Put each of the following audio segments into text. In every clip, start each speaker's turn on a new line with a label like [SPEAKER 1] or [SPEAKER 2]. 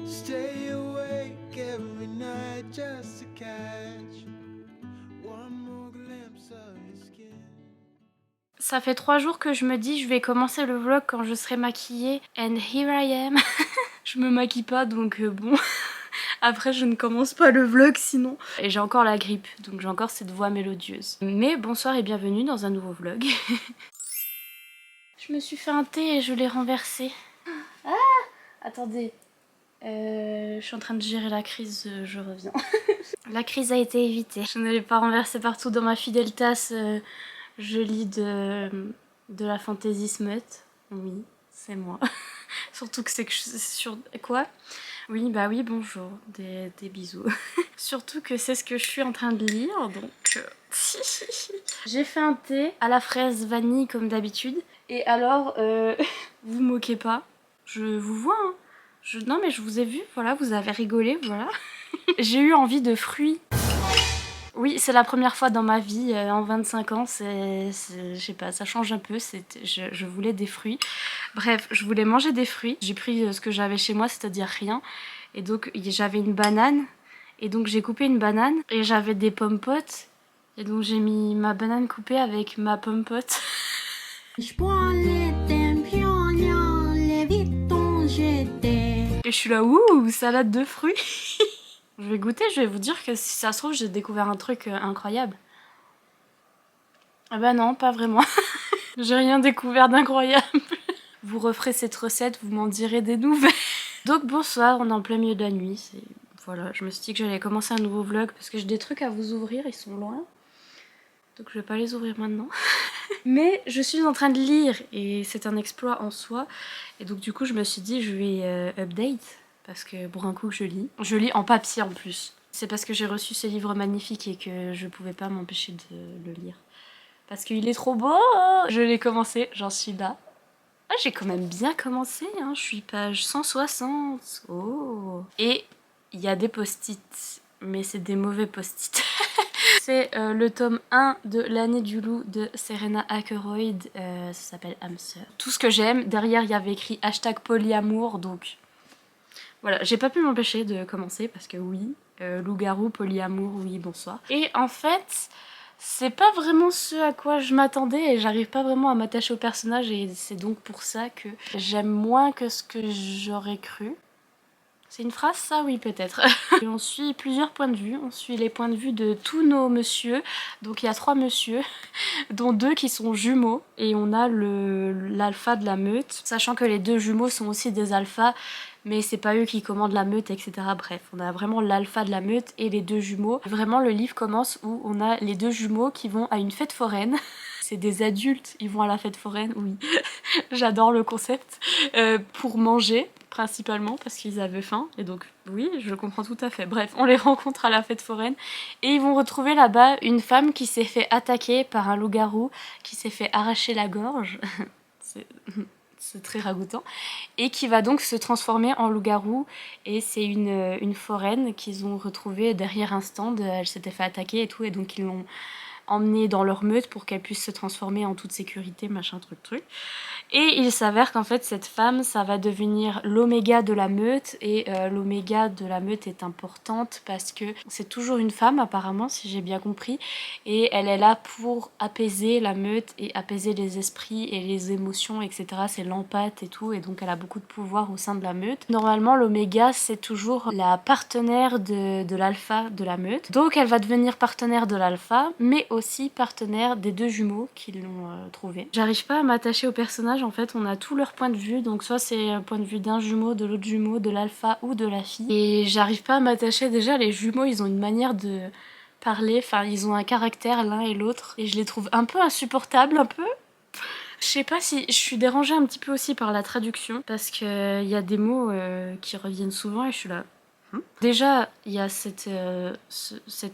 [SPEAKER 1] Stay awake every night just to catch one more glimpse of your skin.
[SPEAKER 2] Ça fait 3 jours que je me dis je vais commencer le vlog quand je serai maquillée. And here I am. Je me maquille pas donc bon. Après je ne commence pas le vlog sinon. Et j'ai encore la grippe donc j'ai encore cette voix mélodieuse. Mais bonsoir et bienvenue dans un nouveau vlog. Je me suis fait un thé et je l'ai renversé. Ah, attendez. Je suis en train de gérer la crise, je reviens. La crise a été évitée. Je ne l'ai pas renversé partout dans ma fidèle tasse. Je lis de la fantasy smut. Oui, c'est moi. Surtout que c'est que je suis sur... Quoi? Oui, bah oui, bonjour. Des bisous. Surtout que c'est ce que je suis en train de lire, donc... J'ai fait un thé à la fraise vanille comme d'habitude. Et alors, vous moquez pas. Je vous vois, hein. Non mais je vous ai vu, voilà, vous avez rigolé, voilà. J'ai eu envie de fruits. Oui, c'est la première fois dans ma vie, en 25 ans, je sais pas, ça change un peu, je voulais des fruits. Bref, je voulais manger des fruits. J'ai pris ce que j'avais chez moi, c'est-à-dire rien. Et donc j'avais une banane, et donc j'ai coupé une banane, et j'avais des pommes potes. Et donc j'ai mis ma banane coupée avec ma pomme pote. Et je suis là, ouh, salade de fruits. Je vais goûter, je vais vous dire que si ça se trouve, j'ai découvert un truc incroyable. Ah bah non, pas vraiment. J'ai rien découvert d'incroyable. Vous referez cette recette, vous m'en direz des nouvelles. Donc bonsoir, on est en plein milieu de la nuit. Voilà, je me suis dit que j'allais commencer un nouveau vlog parce que j'ai des trucs à vous ouvrir, ils sont loin. Donc je vais pas les ouvrir maintenant. Mais je suis en train de lire et c'est un exploit en soi. Et donc du coup je me suis dit je vais update. Parce que pour un coup je lis. Je lis en papier en plus. C'est parce que j'ai reçu ce livre magnifique et que je pouvais pas m'empêcher de le lire. Parce qu'il est trop beau. Je l'ai commencé, j'en suis là. Ah, j'ai quand même bien commencé, hein. Je suis page 160. Oh. Et il y a des post-it, mais c'est des mauvais post-it. C'est le tome 1 de L'année du loup de Serena Akeroyd. Ça s'appelle âme sœur. Tout ce que j'aime. Derrière, il y avait écrit #polyamour, donc... Voilà, j'ai pas pu m'empêcher de commencer parce que oui, loup-garou, polyamour, oui, bonsoir. Et en fait, c'est pas vraiment ce à quoi je m'attendais et j'arrive pas vraiment à m'attacher au personnage et c'est donc pour ça que j'aime moins que ce que j'aurais cru. C'est une phrase ça? Oui, peut-être. Et on suit plusieurs points de vue, on suit les points de vue de tous nos messieurs. Donc il y a 3 messieurs, dont 2 qui sont jumeaux et on a l'alpha de la meute. Sachant que les 2 jumeaux sont aussi des alphas, mais c'est pas eux qui commandent la meute, etc. Bref, on a vraiment l'alpha de la meute et les 2 jumeaux. Vraiment, le livre commence où on a les 2 jumeaux qui vont à une fête foraine. C'est des adultes, ils vont à la fête foraine, oui. J'adore le concept. Pour manger, principalement, parce qu'ils avaient faim. Et donc, oui, je comprends tout à fait. Bref, on les rencontre à la fête foraine. Et ils vont retrouver là-bas une femme qui s'est fait attaquer par un loup-garou, qui s'est fait arracher la gorge. C'est très ragoûtant. Et qui va donc se transformer en loup-garou. Et c'est une foraine qu'ils ont retrouvée derrière un stand. Elle s'était fait attaquer et tout. Et donc, ils l'ont emmenée dans leur meute pour qu'elle puisse se transformer en toute sécurité, machin truc. Et il s'avère qu'en fait cette femme, ça va devenir l'oméga de la meute, et l'oméga de la meute est importante parce que c'est toujours une femme apparemment, si j'ai bien compris, et elle est là pour apaiser la meute et apaiser les esprits et les émotions, etc. C'est l'empathe et tout, et donc elle a beaucoup de pouvoir au sein de la meute. Normalement l'oméga c'est toujours la partenaire de l'alpha de la meute, donc elle va devenir partenaire de l'alpha, mais aussi partenaire des 2 jumeaux qui l'ont trouvé. J'arrive pas à m'attacher au personnage, en fait on a tous leurs points de vue, donc soit c'est un point de vue d'un jumeau, de l'autre jumeau, de l'alpha ou de la fille, et j'arrive pas à m'attacher. Déjà les jumeaux ils ont une manière de parler, enfin ils ont un caractère l'un et l'autre, et je les trouve un peu insupportables, un peu. Je sais pas si je suis dérangée un petit peu aussi par la traduction, parce que y a des mots qui reviennent souvent et je suis là... Déjà, il y a cette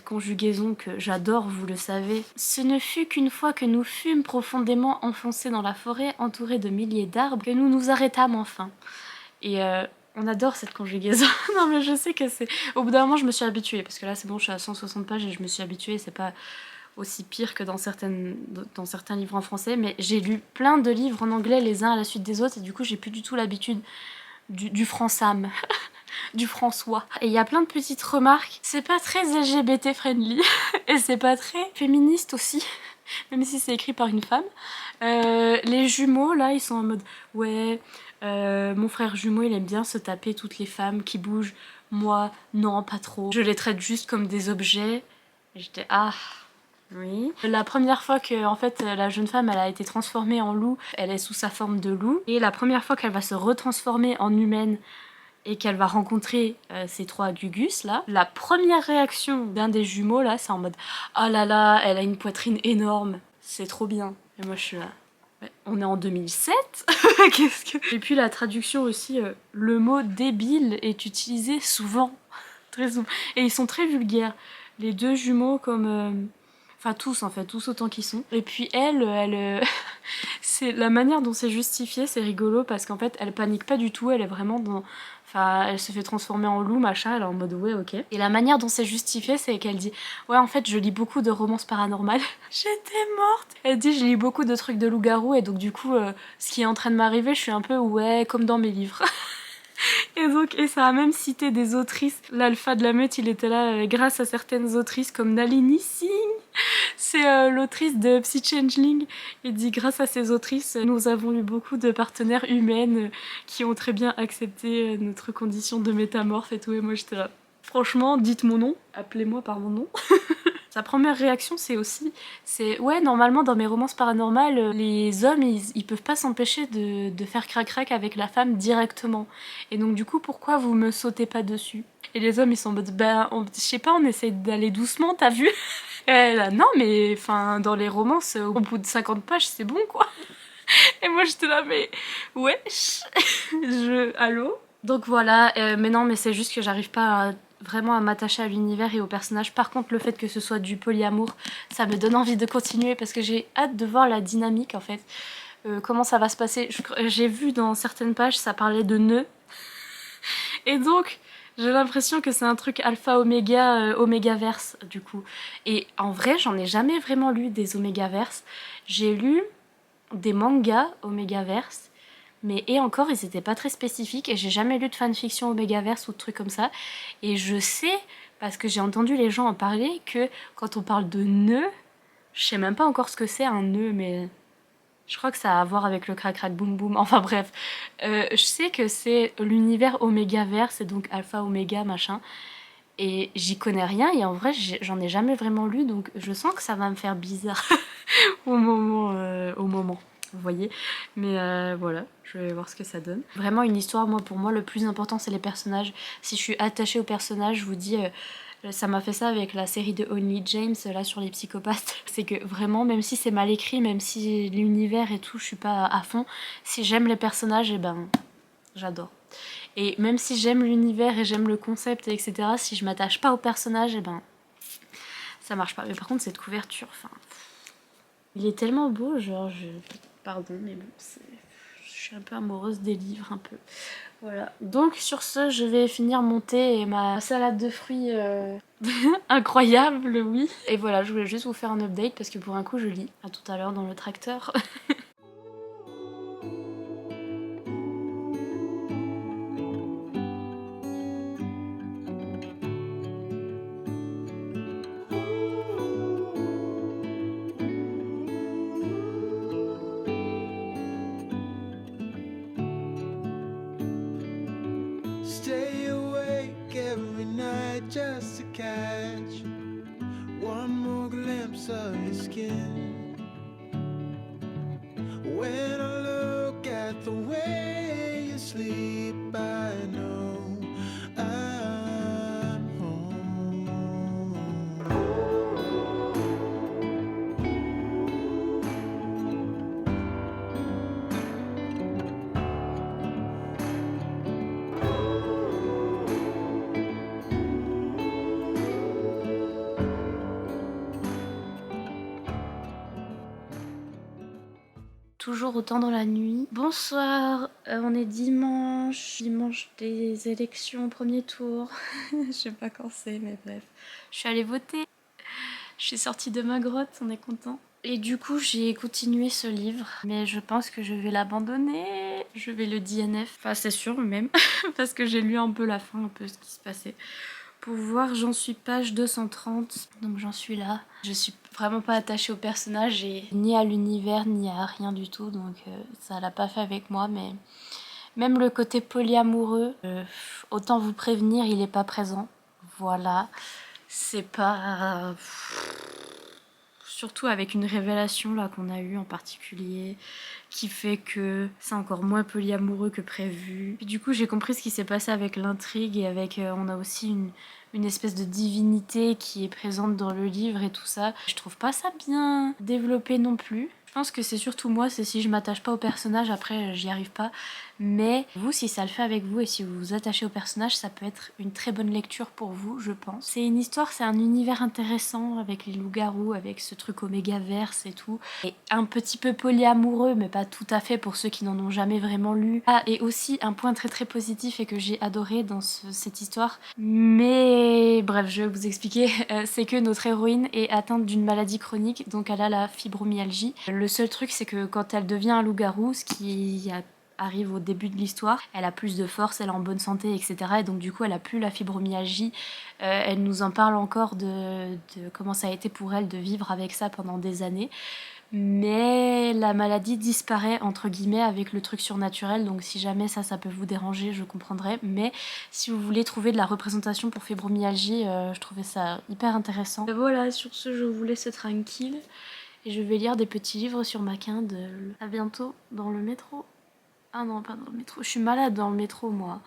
[SPEAKER 2] conjugaison que j'adore, vous le savez. Ce ne fut qu'une fois que nous fûmes profondément enfoncés dans la forêt, entourés de milliers d'arbres, que nous nous arrêtâmes enfin. Et on adore cette conjugaison. Non mais je sais que c'est... Au bout d'un moment, je me suis habituée, parce que là c'est bon, je suis à 160 pages et je me suis habituée, c'est pas aussi pire que dans certains livres en français, mais j'ai lu plein de livres en anglais les uns à la suite des autres, et du coup j'ai plus du tout l'habitude du fransam. du François. Et il y a plein de petites remarques. C'est pas très LGBT friendly et c'est pas très féministe aussi, même si c'est écrit par une femme. Les jumeaux là, ils sont en mode ouais, mon frère jumeau il aime bien se taper toutes les femmes qui bougent. Moi, non, pas trop. Je les traite juste comme des objets. Et j'étais ah. Oui. La première fois que en fait la jeune femme elle a été transformée en loup, elle est sous sa forme de loup. Et la première fois qu'elle va se retransformer en humaine et qu'elle va rencontrer ces trois Gugus là, la première réaction d'un des jumeaux là, c'est en mode oh là là, elle a une poitrine énorme, c'est trop bien. Et moi je suis là. Ouais, on est en 2007. Qu'est-ce que... Et puis la traduction aussi, le mot débile est utilisé souvent, très souvent. Et ils sont très vulgaires. Les deux jumeaux comme... Enfin tous en fait, tous autant qu'ils sont. Et puis elle c'est la manière dont c'est justifié, c'est rigolo parce qu'en fait elle panique pas du tout, elle est vraiment dans... Enfin elle se fait transformer en loup machin, elle est en mode ouais ok. Et la manière dont c'est justifié c'est qu'elle dit ouais en fait je lis beaucoup de romances paranormales. J'étais morte. Elle dit je lis beaucoup de trucs de loup-garou et donc du coup ce qui est en train de m'arriver je suis un peu ouais comme dans mes livres. Et ça a même cité des autrices. L'alpha de la meute, il était là grâce à certaines autrices comme Nalini Singh. C'est l'autrice de Psy Changeling. Il dit grâce à ces autrices, nous avons eu beaucoup de partenaires humaines qui ont très bien accepté notre condition de métamorphe et tout. Et moi j'étais là. Franchement, dites mon nom, appelez-moi par mon nom. Sa première réaction, c'est ouais, normalement dans mes romances paranormales, les hommes ils peuvent pas s'empêcher de faire crac-crac avec la femme directement. Et donc du coup, pourquoi vous me sautez pas dessus? Et les hommes ils sont en mode ben, je sais pas, on essaie d'aller doucement, t'as vu? Et elle là, non mais enfin dans les romances, au bout de 50 pages c'est bon quoi. Et moi j'étais là mais wesh, allô? Donc voilà, mais non mais c'est juste que j'arrive pas vraiment à m'attacher à l'univers et au personnage. Par contre le fait que ce soit du polyamour, ça me donne envie de continuer parce que j'ai hâte de voir la dynamique en fait. Comment ça va se passer. J'ai vu dans certaines pages ça parlait de nœuds. Et donc j'ai l'impression que c'est un truc alpha oméga omégaverse du coup. Et en vrai j'en ai jamais vraiment lu des omégaverses. J'ai lu des mangas omégaverse. Mais et encore, ils étaient pas très spécifiques et j'ai jamais lu de fanfiction Omégaverse ou de trucs comme ça. Et je sais, parce que j'ai entendu les gens en parler, que quand on parle de nœud, je sais même pas encore ce que c'est un nœud, mais je crois que ça a à voir avec le crac crac boum boum. Enfin bref, je sais que c'est l'univers Omégaverse et donc alpha oméga machin. Et j'y connais rien et en vrai j'en ai jamais vraiment lu donc je sens que ça va me faire bizarre au moment. Vous voyez, mais voilà, je vais voir ce que ça donne. Vraiment une histoire, pour moi le plus important c'est les personnages. Si je suis attachée aux personnages, je vous dis, ça m'a fait ça avec la série de Only James là sur les psychopathes. C'est que vraiment, même si c'est mal écrit, même si l'univers et tout, je suis pas à fond, si j'aime les personnages, et ben j'adore. Et même si j'aime l'univers et j'aime le concept etc, si je m'attache pas aux personnages, et ben ça marche pas. Mais par contre cette couverture, enfin, il est tellement beau, genre pardon, mais bon, je suis un peu amoureuse des livres, un peu. Voilà. Donc sur ce, je vais finir mon thé et ma salade de fruits incroyable, oui. Et voilà, je voulais juste vous faire un update parce que pour un coup, je lis. À tout à l'heure dans le tracteur.
[SPEAKER 1] Stay awake every night just to catch one more glimpse of your skin. When I look at the way you sleep, I know I'm home.
[SPEAKER 2] Toujours autant dans la nuit. Bonsoir, on est dimanche des élections, premier tour. Je sais pas quand c'est, mais bref. Je suis allée voter. Je suis sortie de ma grotte, on est content. Et du coup, j'ai continué ce livre, mais je pense que je vais l'abandonner. Je vais le DNF, enfin c'est sûr même, parce que j'ai lu un peu la fin, un peu ce qui se passait. Pour voir, j'en suis page 230, donc j'en suis là. Je suis vraiment pas attachée au personnage, et ni à l'univers, ni à rien du tout, donc ça l'a pas fait avec moi, mais même le côté polyamoureux, autant vous prévenir, il est pas présent. Voilà, c'est pas... Surtout avec une révélation là qu'on a eue en particulier, qui fait que c'est encore moins polyamoureux que prévu. Et du coup, j'ai compris ce qui s'est passé avec l'intrigue, et avec on a aussi une espèce de divinité qui est présente dans le livre et tout ça. Je trouve pas ça bien développé non plus. Je pense que c'est surtout moi, c'est si je m'attache pas au personnage, après j'y arrive pas. Mais vous, si ça le fait avec vous et si vous vous attachez au personnage, ça peut être une très bonne lecture pour vous, je pense. C'est une histoire, c'est un univers intéressant avec les loups-garous, avec ce truc Omégaverse et tout. Et un petit peu polyamoureux, mais pas tout à fait pour ceux qui n'en ont jamais vraiment lu. Ah, et aussi un point très très positif et que j'ai adoré dans cette histoire. Mais bref, je vais vous expliquer. C'est que notre héroïne est atteinte d'une maladie chronique, donc elle a la fibromyalgie. Le seul truc, c'est que quand elle devient un loup-garou, ce qui arrive au début de l'histoire, elle a plus de force, elle est en bonne santé, etc. Et donc du coup, elle a plus la fibromyalgie. Elle nous en parle encore de comment ça a été pour elle de vivre avec ça pendant des années. Mais la maladie disparaît entre guillemets avec le truc surnaturel, donc si jamais ça peut vous déranger, je comprendrai. Mais si vous voulez trouver de la représentation pour fibromyalgie, je trouvais ça hyper intéressant. Et voilà, sur ce, je vous laisse tranquille et je vais lire des petits livres sur ma Kindle. À bientôt dans le métro. Ah non, pas dans le métro, je suis malade dans le métro moi.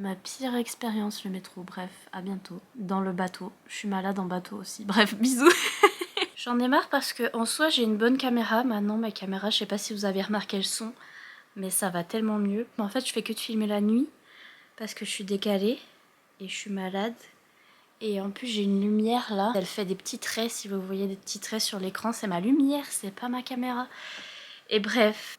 [SPEAKER 2] Ma pire expérience, le métro. Bref, à bientôt. Dans le bateau, je suis malade en bateau aussi. Bref, bisous. J'en ai marre parce que en soi j'ai une bonne caméra. Maintenant ma caméra, je sais pas si vous avez remarqué le son, mais ça va tellement mieux. En fait je fais que de filmer la nuit parce que je suis décalée et je suis malade. Et en plus j'ai une lumière là, elle fait des petits traits, si vous voyez des petits traits sur l'écran, c'est ma lumière, c'est pas ma caméra. Et bref,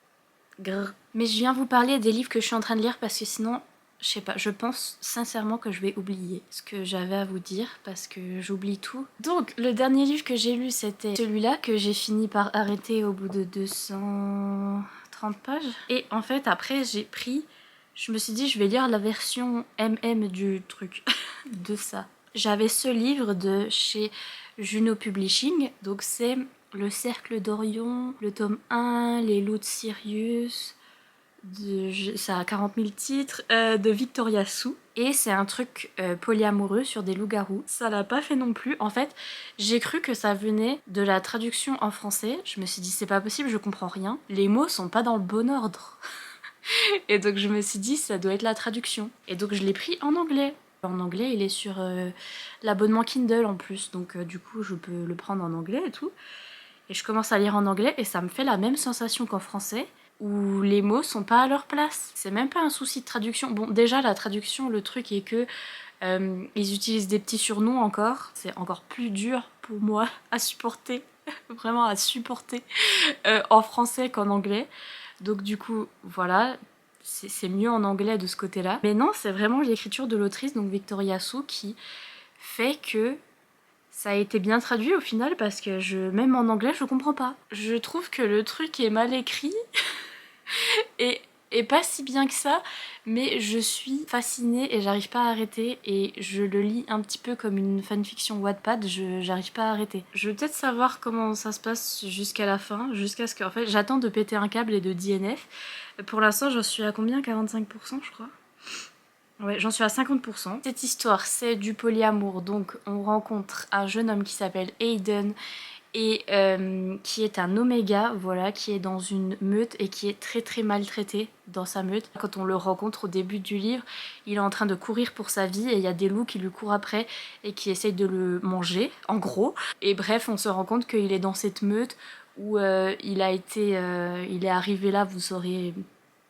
[SPEAKER 2] grrr. Mais je viens vous parler des livres que je suis en train de lire parce que sinon... Je sais pas, je pense sincèrement que je vais oublier ce que j'avais à vous dire parce que j'oublie tout. Donc, le dernier livre que j'ai lu, c'était celui-là que j'ai fini par arrêter au bout de 230 pages. Et en fait, après, je me suis dit, je vais lire la version MM du truc, de ça. J'avais ce livre de chez Juno Publishing, donc c'est Le Cercle d'Orion, le tome 1, Les Loups de Sirius... ça a 40 000 titres, de Victoria Sue. Et c'est un truc polyamoureux sur des loups-garous. Ça l'a pas fait non plus. En fait, j'ai cru que ça venait de la traduction en français. Je me suis dit, c'est pas possible, je comprends rien. Les mots sont pas dans le bon ordre. Et donc je me suis dit, ça doit être la traduction. Et donc je l'ai pris en anglais. En anglais, il est sur l'abonnement Kindle en plus. Donc du coup, je peux le prendre en anglais et tout. Et je commence à lire en anglais et ça me fait la même sensation qu'en français, où les mots sont pas à leur place. C'est même pas un souci de traduction. Bon, déjà, la traduction, le truc est que ils utilisent des petits surnoms encore. C'est encore plus dur pour moi à supporter, vraiment à supporter, en français qu'en anglais. Donc du coup, voilà, c'est mieux en anglais de ce côté-là. Mais non, c'est vraiment l'écriture de l'autrice, donc Victoria Sue, qui fait que ça a été bien traduit au final, parce que même en anglais, je comprends pas. Je trouve que le truc est mal écrit et pas si bien que ça, mais je suis fascinée et j'arrive pas à arrêter, et je le lis un petit peu comme une fanfiction Wattpad, j'arrive pas à arrêter. Je veux peut-être savoir comment ça se passe jusqu'à la fin, jusqu'à ce que... En fait, j'attends de péter un câble et de DNF. Pour l'instant, j'en suis à combien? 45% je crois. Ouais, j'en suis à 50%. Cette histoire, c'est du polyamour, donc on rencontre un jeune homme qui s'appelle Aiden et qui est un oméga, voilà, qui est dans une meute et qui est très très maltraité dans sa meute. Quand on le rencontre au début du livre, il est en train de courir pour sa vie et il y a des loups qui lui courent après et qui essayent de le manger, en gros. Et bref, on se rend compte qu'il est dans cette meute où il est arrivé là, vous saurez...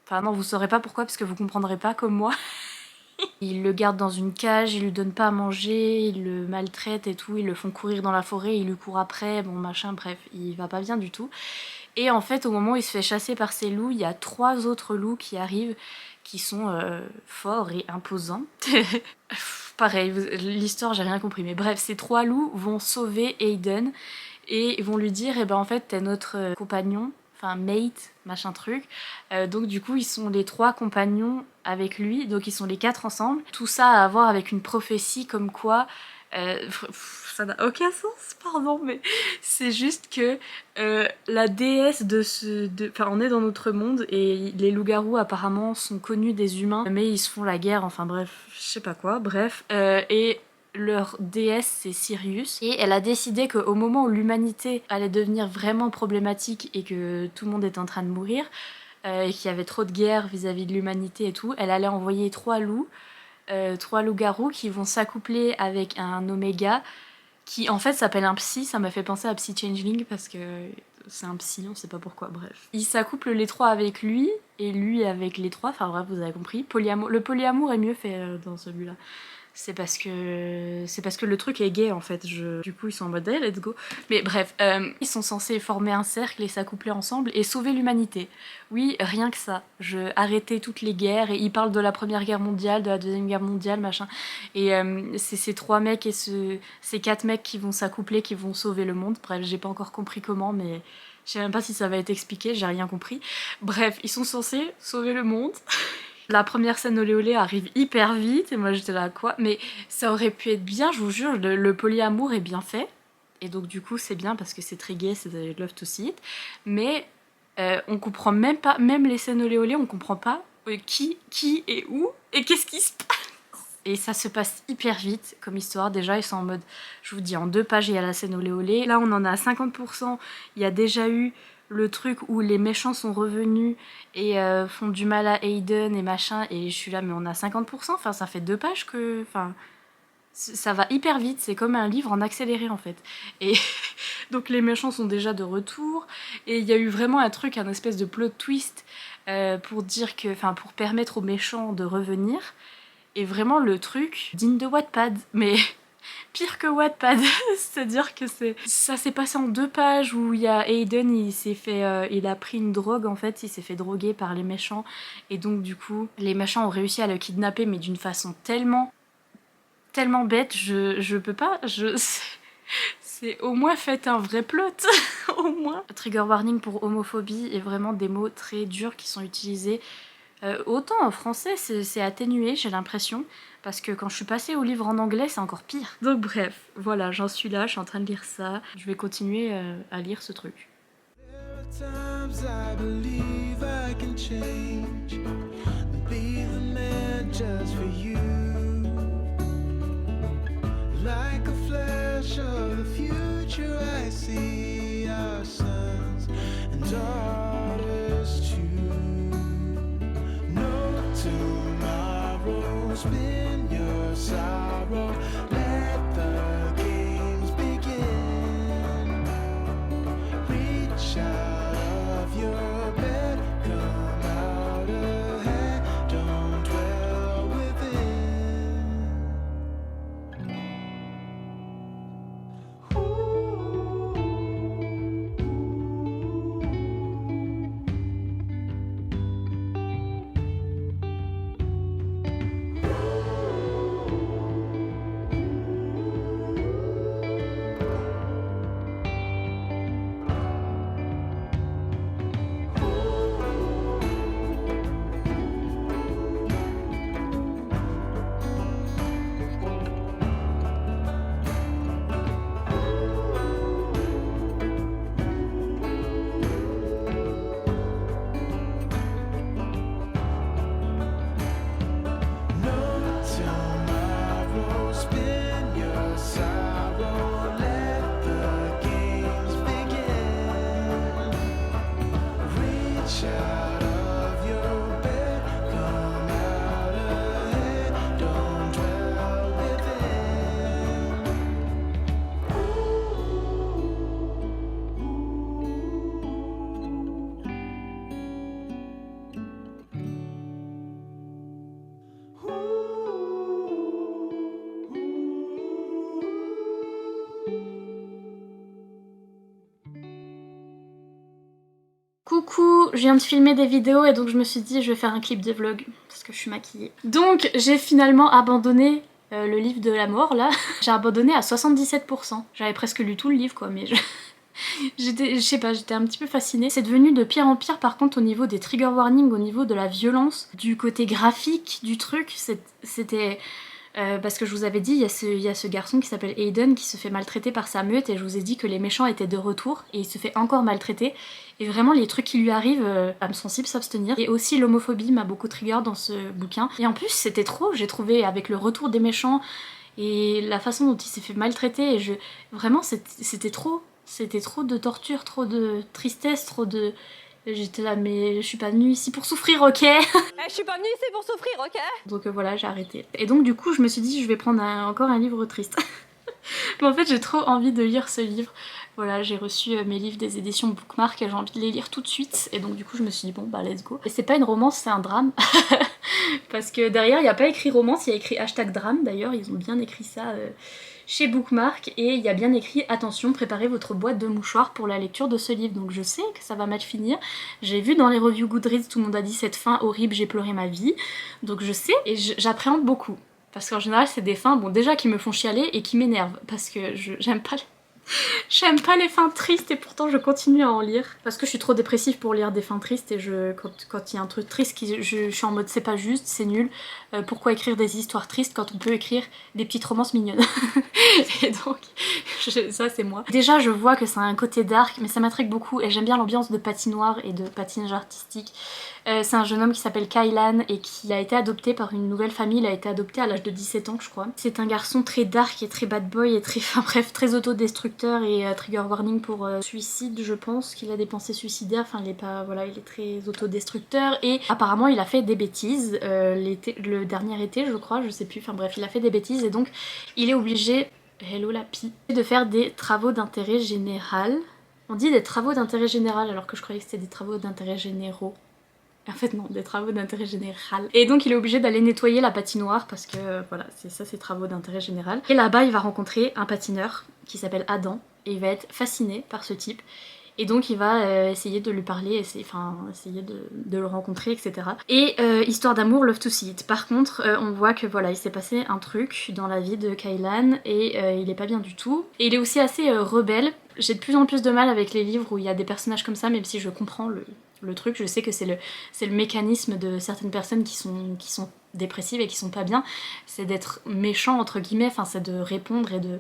[SPEAKER 2] Enfin non, vous saurez pas pourquoi, parce que vous comprendrez pas comme moi. Ils le gardent dans une cage, ils lui donnent pas à manger, ils le maltraitent et tout, ils le font courir dans la forêt, ils lui courent après, bon machin, bref, il va pas bien du tout. Et en fait, au moment où il se fait chasser par ces loups, il y a 3 autres loups qui arrivent, qui sont forts et imposants. Pareil, l'histoire, j'ai rien compris, mais bref, ces 3 loups vont sauver Aiden et vont lui dire, eh ben en fait, t'es notre compagnon. enfin mate, machin truc. Donc du coup ils sont les 3 compagnons avec lui, donc ils sont les 4 ensemble. Tout ça a à voir avec une prophétie comme quoi... ça n'a aucun sens, pardon, mais c'est juste que la déesse de ce... Enfin, on est dans notre monde et les loups-garous apparemment sont connus des humains, mais ils se font la guerre, enfin bref, je sais pas quoi, bref. Et leur déesse c'est Sirius, et elle a décidé qu'au moment où l'humanité allait devenir vraiment problématique et que tout le monde était en train de mourir, et qu'il y avait trop de guerre vis-à-vis de l'humanité et tout, elle allait envoyer 3 loups, 3 loups-garous qui vont s'accoupler avec un oméga qui en fait s'appelle un psy. Ça m'a fait penser à Psy Changeling parce que c'est un psy, on sait pas pourquoi, bref. Ils s'accouplent les 3 avec lui et lui avec les 3, enfin bref, vous avez compris. Le polyamour est mieux fait dans celui-là. C'est parce que le truc est gay en fait. Du coup ils sont en mode hey, let's go. Mais bref, ils sont censés former un cercle et s'accoupler ensemble et sauver l'humanité. Oui, rien que ça. Arrêter toutes les guerres, et ils parlent de la première guerre mondiale, de la deuxième guerre mondiale, machin. Et c'est ces 3 mecs et ces 4 mecs qui vont s'accoupler, qui vont sauver le monde. Bref, j'ai pas encore compris comment, mais je sais même pas si ça va être expliqué, j'ai rien compris. Bref, ils sont censés sauver le monde. La première scène olé olé arrive hyper vite et moi j'étais là quoi, mais ça aurait pu être bien, je vous jure, le polyamour est bien fait et donc du coup c'est bien parce que c'est très gay, c'est love to see it, mais on comprend même pas, même les scènes olé olé on comprend pas qui et où et qu'est-ce qui se passe. Et ça se passe hyper vite comme histoire. Déjà ils sont en mode, je vous dis, en 2 pages il y a la scène olé olé, là on en a à 50%, il y a déjà eu le truc où les méchants sont revenus et font du mal à Aiden et machin, et je suis là mais on a 50%, enfin ça fait 2 pages que... Enfin, ça va hyper vite, c'est comme un livre en accéléré en fait. Et donc les méchants sont déjà de retour, et il y a eu vraiment un truc, un espèce de plot twist pour dire que... Enfin, pour permettre aux méchants de revenir, et vraiment le truc digne de Wattpad, mais... pire que Wattpad, c'est-à-dire que ça s'est passé en 2 pages où il y a Aiden, il a pris une drogue en fait, il s'est fait droguer par les méchants et donc du coup les méchants ont réussi à le kidnapper mais d'une façon tellement bête, je peux pas, c'est au moins faites un vrai plot, au moins. Trigger warning pour homophobie et vraiment des mots très durs qui sont utilisés. Autant en français c'est atténué, j'ai l'impression, parce que quand je suis passée au livre en anglais c'est encore pire. Donc bref, voilà, j'en suis là, je suis en train de lire ça, je vais continuer à lire ce truc.
[SPEAKER 1] There are times I believe I can change and be the man just for you. Like a flash of the future, I see our sons and daughters too. No tomorrow, spin your sorrow. Let the games begin. Reach out of your bed, come out ahead, don't dwell within.
[SPEAKER 2] Coucou, je viens de filmer des vidéos et donc je me suis dit je vais faire un clip de vlog parce que je suis maquillée. Donc j'ai finalement abandonné le livre de la mort là. J'ai abandonné à 77%. J'avais presque lu tout le livre quoi, mais Je sais pas, j'étais un petit peu fascinée. C'est devenu de pire en pire par contre au niveau des trigger warnings, au niveau de la violence, du côté graphique du truc. C'était... parce que je vous avais dit, il y a ce garçon qui s'appelle Aiden qui se fait maltraiter par sa meute et je vous ai dit que les méchants étaient de retour et il se fait encore maltraiter. Et vraiment les trucs qui lui arrivent, âme sensible s'abstenir. Et aussi l'homophobie m'a beaucoup trigger dans ce bouquin. Et en plus c'était trop, j'ai trouvé avec le retour des méchants et la façon dont il s'est fait maltraiter. Et vraiment c'était trop. C'était trop de torture, trop de tristesse, trop de... J'étais là, mais je suis pas venue ici pour souffrir, ok?
[SPEAKER 3] Je suis pas venue ici pour souffrir, ok?
[SPEAKER 2] Donc voilà, j'ai arrêté. Et donc du coup, je me suis dit, je vais prendre encore un livre triste. Mais en fait, j'ai trop envie de lire ce livre. Voilà, j'ai reçu mes livres des éditions Bookmark et j'ai envie de les lire tout de suite. Et donc du coup, je me suis dit, bon bah let's go. Et c'est pas une romance, c'est un drame. Parce que derrière, il n'y a pas écrit romance, il y a écrit #drame. D'ailleurs, ils ont bien écrit ça chez Bookmark. Et il y a bien écrit, attention, préparez votre boîte de mouchoirs pour la lecture de ce livre. Donc je sais que ça va mal finir. J'ai vu dans les reviews Goodreads, tout le monde a dit cette fin horrible, j'ai pleuré ma vie. Donc je sais et j'appréhende beaucoup. Parce qu'en général, c'est des fins, bon déjà qui me font chialer et qui m'énervent. Parce que j'aime pas... J'aime pas les fins tristes et pourtant je continue à en lire. Parce que je suis trop dépressive pour lire des fins tristes et quand il y a un truc triste, je suis en mode c'est pas juste, c'est nul. Pourquoi écrire des histoires tristes quand on peut écrire des petites romances mignonnes? Et donc, ça c'est moi. Déjà je vois que ça a un côté dark mais ça m'intrigue beaucoup et j'aime bien l'ambiance de patinoire et de patinage artistique. C'est un jeune homme qui s'appelle Kylan et qui a été adopté par une nouvelle famille. Il a été adopté à l'âge de 17 ans je crois. C'est un garçon très dark et très bad boy et très, enfin bref, très autodestructeur et trigger warning pour suicide je pense, qu'il a des pensées suicidaires, enfin il est pas, voilà, il est très autodestructeur et apparemment il a fait des bêtises le dernier été je crois, je sais plus, enfin bref il a fait des bêtises et donc il est obligé, hello la pie, de faire des travaux d'intérêt général. On dit des travaux d'intérêt général alors que je croyais que c'était des travaux d'intérêt généraux. En fait non, des travaux d'intérêt général. Et donc il est obligé d'aller nettoyer la patinoire parce que voilà, c'est ça, ces travaux d'intérêt général. Et là-bas il va rencontrer un patineur qui s'appelle Adam et il va être fasciné par ce type. Et donc il va essayer de lui parler, essayer de le rencontrer, etc. Et histoire d'amour, love to see it. Par contre, on voit que voilà, il s'est passé un truc dans la vie de Kylan et il est pas bien du tout. Et il est aussi assez rebelle. J'ai de plus en plus de mal avec les livres où il y a des personnages comme ça, même si je comprends le truc. Je sais que c'est le mécanisme de certaines personnes qui sont dépressives et qui sont pas bien. C'est d'être méchant entre guillemets, enfin c'est de répondre et de...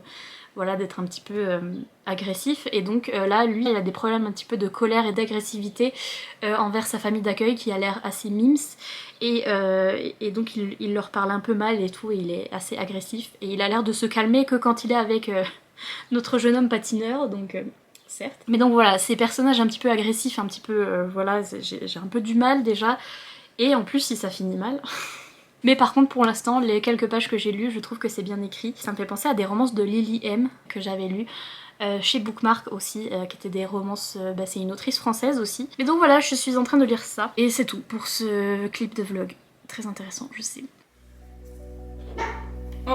[SPEAKER 2] voilà, d'être un petit peu agressif. Et donc là, lui, il a des problèmes un petit peu de colère et d'agressivité envers sa famille d'accueil qui a l'air assez mims. Et donc il leur parle un peu mal et tout, et il est assez agressif. Et il a l'air de se calmer que quand il est avec notre jeune homme patineur, donc... certes. Mais donc voilà, ces personnages un petit peu agressifs, un petit peu... voilà, j'ai un peu du mal déjà. Et en plus, si ça finit mal... Mais par contre pour l'instant, les quelques pages que j'ai lues, je trouve que c'est bien écrit. Ça me fait penser à des romances de Lily M que j'avais lues chez Bookmark aussi, qui étaient des romances, c'est une autrice française aussi. Et donc voilà, je suis en train de lire ça. Et c'est tout pour ce clip de vlog. Très intéressant, je sais. Oh.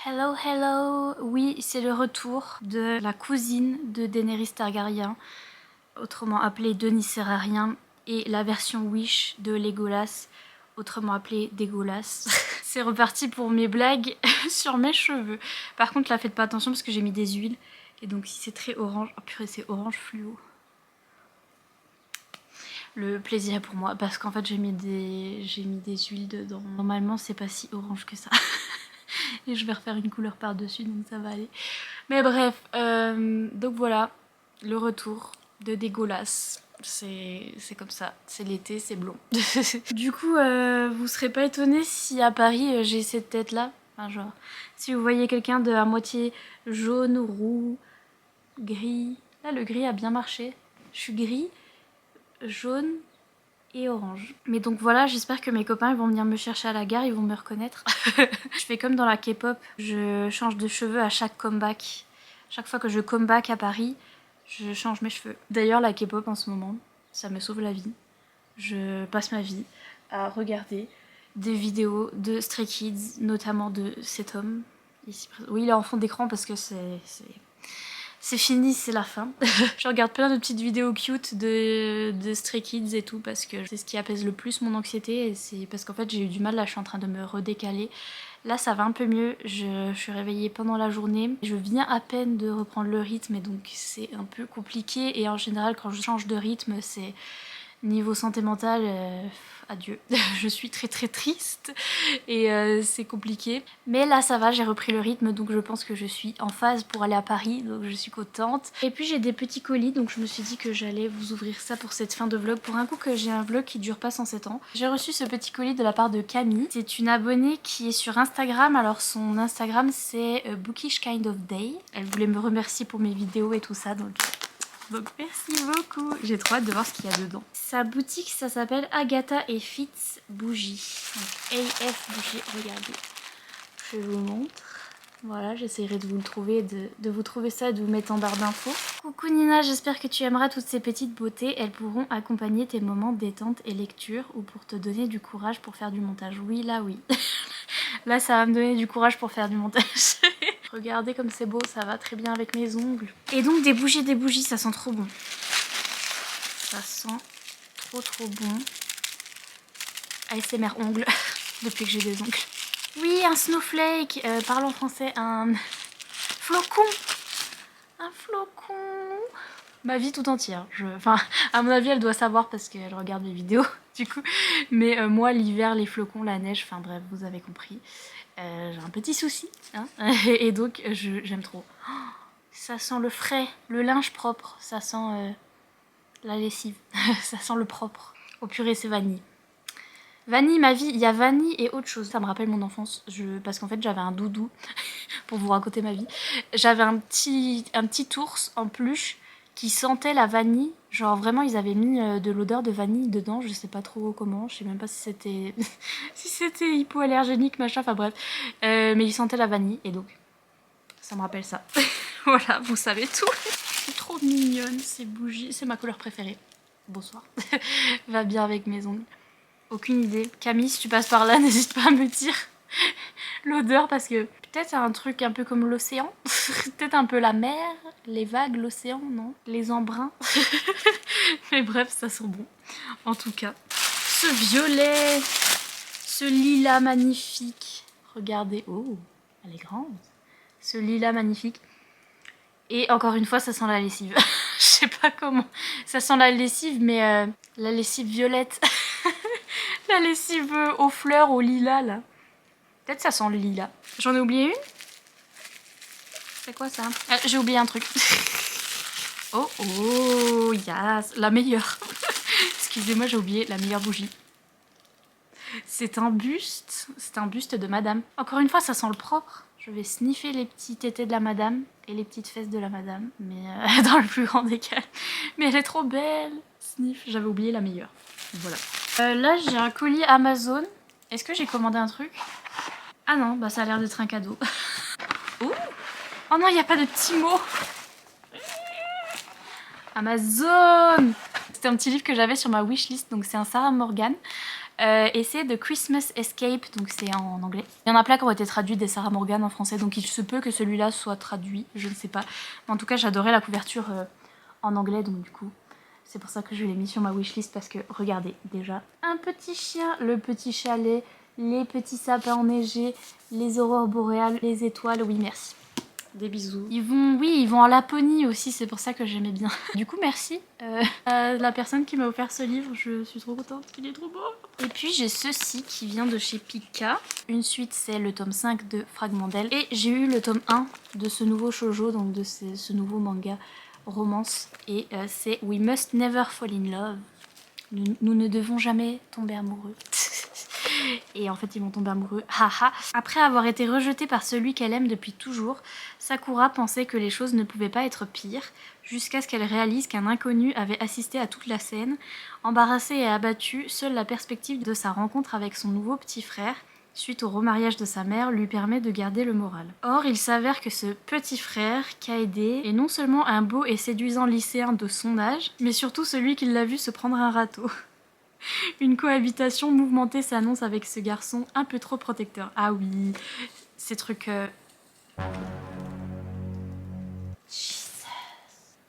[SPEAKER 2] Hello, hello! Oui, c'est le retour de la cousine de Daenerys Targaryen, autrement appelée Denis Serrarien, et la version Wish de Legolas, autrement appelée Dégolas. C'est reparti pour mes blagues sur mes cheveux. Par contre, là, faites pas attention parce que j'ai mis des huiles, et donc si c'est très orange... Oh purée, c'est orange fluo. Le plaisir pour moi, parce qu'en fait j'ai mis des huiles dedans. Normalement, c'est pas si orange que ça. Et je vais refaire une couleur par dessus donc ça va aller. Mais bref, donc voilà, le retour de Dégueulasse. C'est comme ça, c'est l'été, c'est blond. Du coup, vous serez pas étonnés si à Paris j'ai cette tête là. Enfin genre, si vous voyez quelqu'un de à moitié jaune, roux, gris. Là le gris a bien marché. Je suis gris, jaune, et orange. Mais donc voilà, j'espère que mes copains ils vont venir me chercher à la gare, ils vont me reconnaître. Je fais comme dans la K-pop, je change de cheveux à chaque comeback. Chaque fois que je comeback à Paris, je change mes cheveux. D'ailleurs la K-pop en ce moment, ça me sauve la vie. Je passe ma vie à regarder des vidéos de Stray Kids, notamment de cet homme. Ici, oui, il est en fond d'écran parce que c'est fini, c'est la fin. Je regarde plein de petites vidéos cute de Stray Kids et tout parce que c'est ce qui apaise le plus mon anxiété et c'est parce qu'en fait j'ai eu du mal, là je suis en train de me redécaler. Là ça va un peu mieux, je suis réveillée pendant la journée. Je viens à peine de reprendre le rythme et donc c'est un peu compliqué et en général quand je change de rythme c'est... Niveau santé mentale, adieu. Je suis très très triste et c'est compliqué. Mais là ça va, j'ai repris le rythme donc je pense que je suis en phase pour aller à Paris, donc je suis contente. Et puis j'ai des petits colis donc je me suis dit que j'allais vous ouvrir ça pour cette fin de vlog. Pour un coup que j'ai un vlog qui dure pas 107 ans. J'ai reçu ce petit colis de la part de Camille. C'est une abonnée qui est sur Instagram. Alors son Instagram c'est Bookish Kind of Day. Elle voulait me remercier pour mes vidéos et tout ça donc merci beaucoup. J'ai trop hâte de voir ce qu'il y a dedans. Sa boutique, ça s'appelle Agatha et Fitz Bougie. Donc AF Bougie, regardez. Je vous montre. Voilà, j'essaierai de vous le trouver, de vous trouver ça et de vous mettre en barre d'infos. Coucou Nina, j'espère que tu aimeras toutes ces petites beautés. Elles pourront accompagner tes moments détente et lecture ou pour te donner du courage pour faire du montage. Oui, là oui. Là, ça va me donner du courage pour faire du montage. Regardez comme c'est beau, ça va très bien avec mes ongles. Et donc des bougies, ça sent trop bon. Ça sent trop bon. ASMR ongles, depuis que j'ai des ongles. Oui, un snowflake, parle en français, un flocon. Un flocon. Ma vie tout entière. Enfin, à mon avis, elle doit savoir parce qu'elle regarde mes vidéos, du coup. Mais moi, l'hiver, les flocons, la neige, enfin bref, vous avez compris. J'ai un petit souci, hein. Et donc j'aime trop. Oh, ça sent le frais, le linge propre, ça sent la lessive, ça sent le propre. Oh purée, c'est vanille. Vanille, ma vie, il y a vanille et autre chose. Ça me rappelle mon enfance, parce qu'en fait j'avais un doudou, pour vous raconter ma vie. J'avais un petit ours en peluche qui sentait la vanille. Genre vraiment ils avaient mis de l'odeur de vanille dedans, je sais pas trop comment, je sais même pas si c'était si c'était hypoallergénique machin, enfin bref. Mais il sentait la vanille et donc ça me rappelle ça. Voilà, vous savez tout. Je suis trop mignonne, ces bougies, c'est ma couleur préférée. Bonsoir. Va bien avec mes ongles. Aucune idée. Camille, si tu passes par là, n'hésite pas à me dire l'odeur parce que peut-être un truc un peu comme l'océan. Peut-être un peu la mer, les vagues, l'océan, non? Les embruns. Mais bref, ça sent bon. En tout cas, ce violet, ce lilas magnifique. Regardez. Oh, elle est grande. Ce lilas magnifique. Et encore une fois, ça sent la lessive. Je sais pas comment. Ça sent la lessive, mais la lessive violette. La lessive aux fleurs, au lilas, là. Peut-être ça sent le lilas. J'en ai oublié une? C'est quoi ça? J'ai oublié un truc. Oh, oh, yes, la meilleure. Excusez-moi, j'ai oublié la meilleure bougie. C'est un buste de madame. Encore une fois, ça sent le propre. Je vais sniffer les petits tétés de la madame et les petites fesses de la madame, mais dans le plus grand des cas. Mais elle est trop belle. Sniff, j'avais oublié la meilleure. Voilà. Là, j'ai un colis Amazon. Est-ce que j'ai commandé un truc? Ah non, bah ça a l'air d'être un cadeau. Ouh. Oh non, il n'y a pas de petits mots. Amazon. C'était un petit livre que j'avais sur ma wishlist, donc c'est un Sarah Morgan. Et c'est The Christmas Escape, donc c'est en anglais. Il y en a plein qui ont été traduits des Sarah Morgan en français, donc il se peut que celui-là soit traduit, je ne sais pas. Mais en tout cas, j'adorais la couverture en anglais, donc du coup, c'est pour ça que je l'ai mis sur ma wishlist, parce que regardez, déjà, un petit chien, le petit chalet, les petits sapins enneigés, les aurores boréales, les étoiles, oui merci. Des bisous. Ils vont en Laponie aussi, c'est pour ça que j'aimais bien. Du coup, merci à la personne qui m'a offert ce livre, je suis trop contente, il est trop beau. Et puis j'ai ceci qui vient de chez Pika. Une suite, c'est le tome 5 de Fragment d'elle. Et j'ai eu le tome 1 de ce nouveau shoujo, donc de ce nouveau manga romance. Et c'est We Must Never Fall in Love. Nous ne devons jamais tomber amoureux. Et en fait ils vont tomber amoureux, haha. Après avoir été rejetée par celui qu'elle aime depuis toujours, Sakura pensait que les choses ne pouvaient pas être pires, jusqu'à ce qu'elle réalise qu'un inconnu avait assisté à toute la scène. Embarrassée et abattue, seule la perspective de sa rencontre avec son nouveau petit frère, suite au remariage de sa mère, lui permet de garder le moral. Or, il s'avère que ce petit frère, Kaede, est non seulement un beau et séduisant lycéen de son âge, mais surtout celui qui l'a vu se prendre un râteau. Une cohabitation mouvementée s'annonce avec ce garçon un peu trop protecteur. Ah oui, ces trucs... Jesus.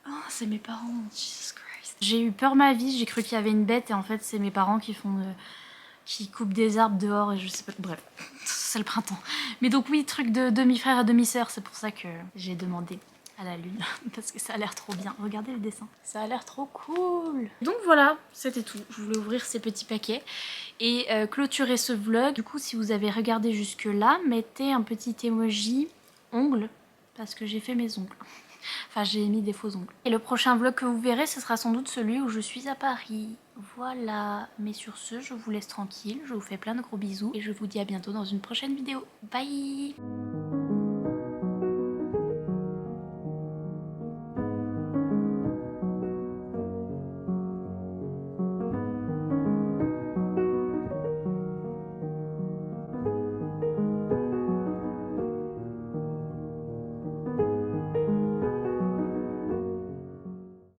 [SPEAKER 2] Oh, c'est mes parents, Jesus Christ. J'ai eu peur ma vie, j'ai cru qu'il y avait une bête et en fait c'est mes parents qui font... qui coupent des arbres dehors et je sais pas... Bref, c'est le printemps. Mais donc oui, truc de demi-frère et demi-sœur, c'est pour ça que j'ai demandé à la lune. Parce que ça a l'air trop bien. Regardez le dessin. Ça a l'air trop cool. Donc voilà, c'était tout. Je voulais ouvrir ces petits paquets et clôturer ce vlog. Du coup, si vous avez regardé jusque là, mettez un petit emoji ongle parce que j'ai fait mes ongles. Enfin, j'ai mis des faux ongles. Et le prochain vlog que vous verrez, ce sera sans doute celui où je suis à Paris. Voilà. Mais sur ce, je vous laisse tranquille. Je vous fais plein de gros bisous. Et je vous dis à bientôt dans une prochaine vidéo. Bye!